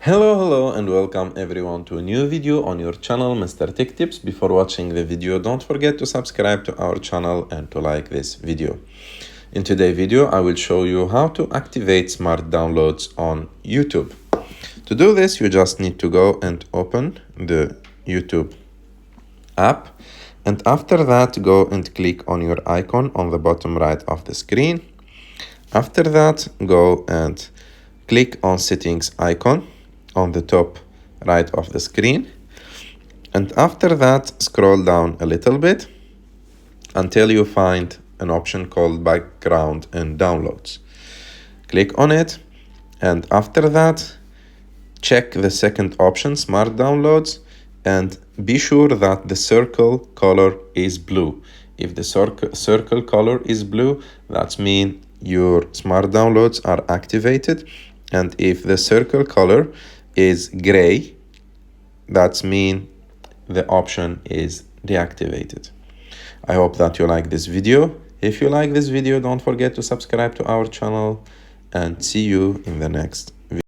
Hello and welcome everyone to a new video on your channel Mr. Tech Tips. Before watching the video, don't forget to subscribe to our channel and to like this video. In today's video, I will show you how to activate smart downloads on YouTube. To do this, you just need to go and open the YouTube app, and after that go and click on your icon on the bottom right of the screen. After that, go and click on settings icon on the top right of the screen, and after that scroll down a little bit until you find an option called background and downloads. Click on it, and after that check the second option, smart downloads, and be sure that the circle color is blue. If the circle color is blue, that means your smart downloads are activated, and if the circle color is gray, that means the option is deactivated. I hope that you like this video. If you like this video, don't forget to subscribe to our channel, and see you in the next